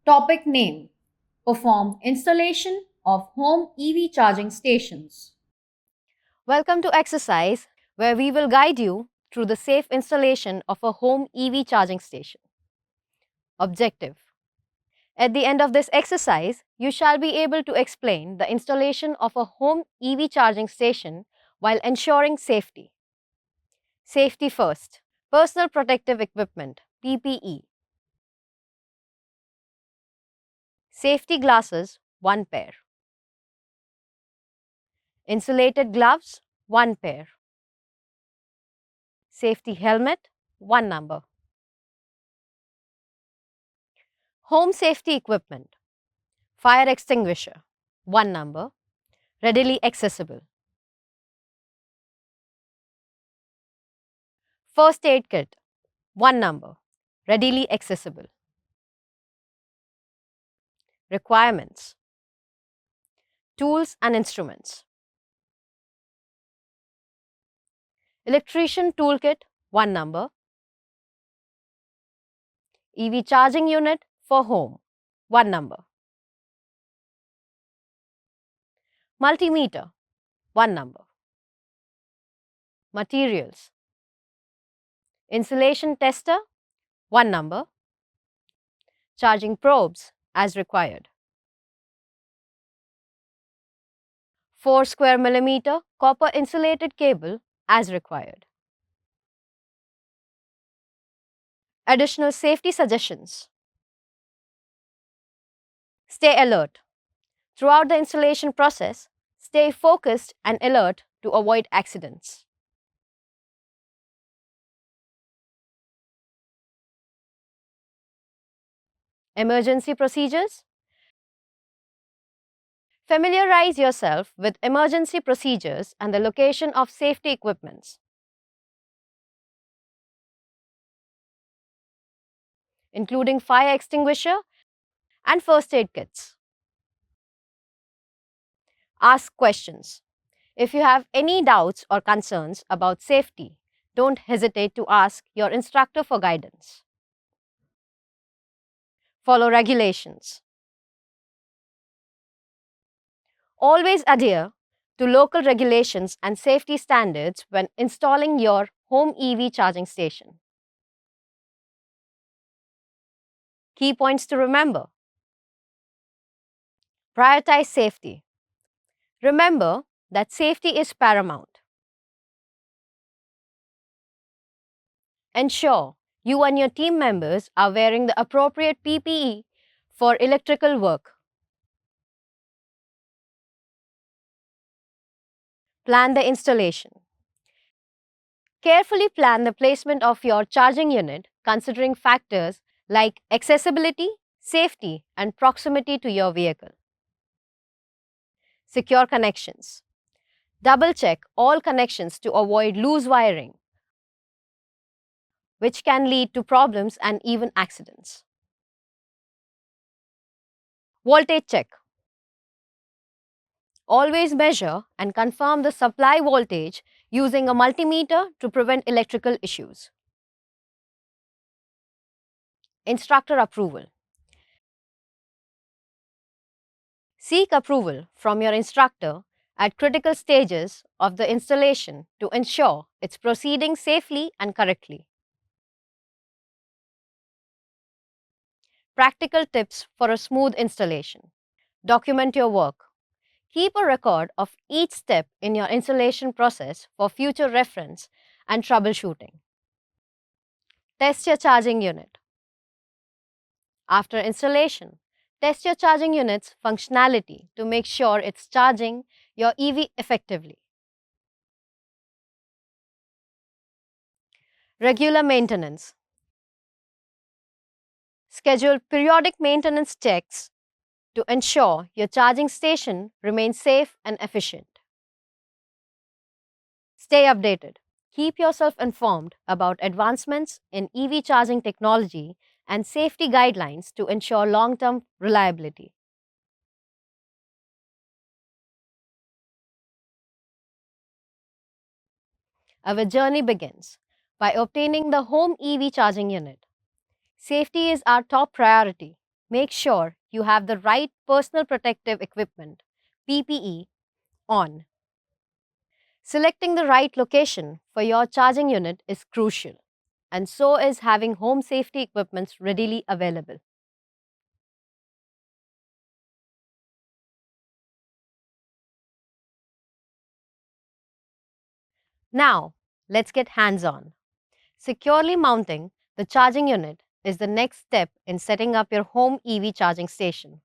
Topic name: Perform installation of home EV charging stations. Welcome to exercise where we will guide you through the safe installation of a home EV charging station. Objective: at the end of this exercise, you shall be able to explain the installation of a home EV charging station while ensuring safety. Safety first. Personal protective equipment (PPE). Safety glasses 1 pair. Insulated gloves 1 pair. Safety helmet 1 number. Home safety equipment: fire extinguisher 1 number, readily accessible. First aid kit 1 number, readily accessible. Requirements: tools and instruments. Electrician toolkit 1 number. EV charging unit for home 1 number. Multimeter 1 number. Materials: insulation tester 1 number. Charging probes as required. 4 square millimeter copper insulated cable as required. Additional safety suggestions: stay alert. Throughout the installation process, stay focused and alert to avoid accidents. Emergency procedures: familiarize yourself with emergency procedures and the location of safety equipments, including fire extinguisher and first aid kits. Ask questions. If you have any doubts or concerns about safety, don't hesitate to ask your instructor for guidance. Follow regulations. Always adhere to local regulations and safety standards when installing your home EV charging station. Key points to remember: prioritize safety. Remember that safety is paramount. Ensure you and your team members are wearing the appropriate PPE for electrical work. Plan the installation. Carefully plan the placement of your charging unit considering factors like accessibility, safety, and proximity to your vehicle. Secure connections. Double check all connections to avoid loose wiring, which can lead to problems and even accidents. Voltage check. Always measure and confirm the supply voltage using a multimeter to prevent electrical issues. Instructor approval. Seek approval from your instructor at critical stages of the installation to ensure it's proceeding safely and correctly. Practical tips for a smooth installation. Document your work. Keep a record of each step in your installation process for future reference and troubleshooting. Test your charging unit. After installation, test your charging unit's functionality to make sure it's charging your EV effectively. Regular maintenance. Schedule periodic maintenance checks to ensure your charging station remains safe and efficient. Stay updated. Keep yourself informed about advancements in EV charging technology and safety guidelines to ensure long-term reliability. Our journey begins by obtaining the home EV charging unit. Safety is our top priority. Make sure you have the right personal protective equipment, PPE, on. Selecting the right location for your charging unit is crucial, and so is having home safety equipment readily available. Now, let's get hands-on. Securely mounting the charging unit is the next step in setting up your home EV charging station.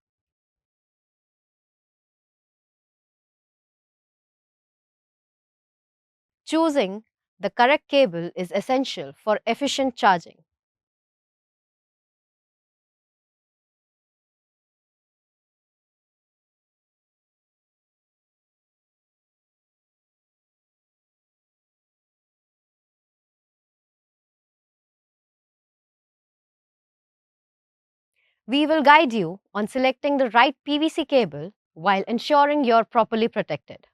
Choosing the correct cable is essential for efficient charging. We will guide you on selecting the right PVC cable while ensuring you're properly protected.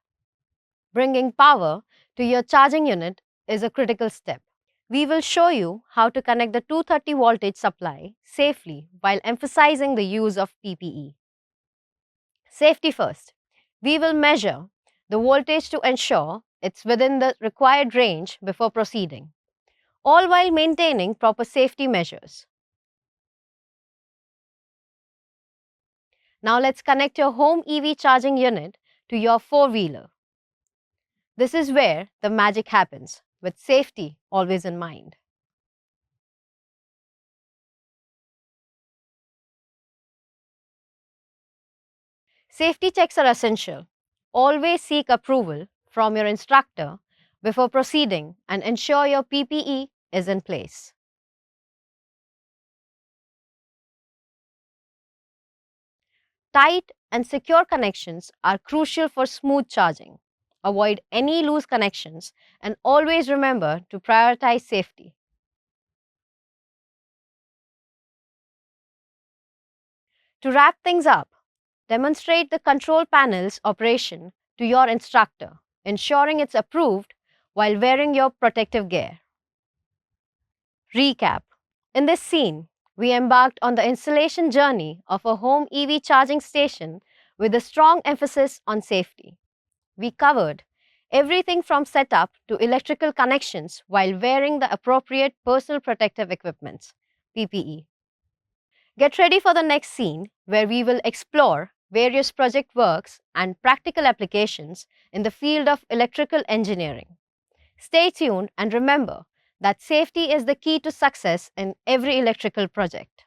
Bringing power to your charging unit is a critical step. We will show you how to connect the 230 voltage supply safely while emphasizing the use of PPE. Safety first. We will measure the voltage to ensure it's within the required range before proceeding, all while maintaining proper safety measures. Now let's connect your home EV charging unit to your four-wheeler. This is where the magic happens, with safety always in mind. Safety checks are essential. Always seek approval from your instructor before proceeding and ensure your PPE is in place. Tight and secure connections are crucial for smooth charging. Avoid any loose connections and always remember to prioritize safety. To wrap things up, demonstrate the control panel's operation to your instructor, ensuring it's approved while wearing your protective gear. Recap. In this scene, we embarked on the installation journey of a home EV charging station with a strong emphasis on safety. We covered everything from setup to electrical connections while wearing the appropriate personal protective equipment, PPE. Get ready for the next scene where we will explore various project works and practical applications in the field of electrical engineering. Stay tuned and remember that safety is the key to success in every electrical project.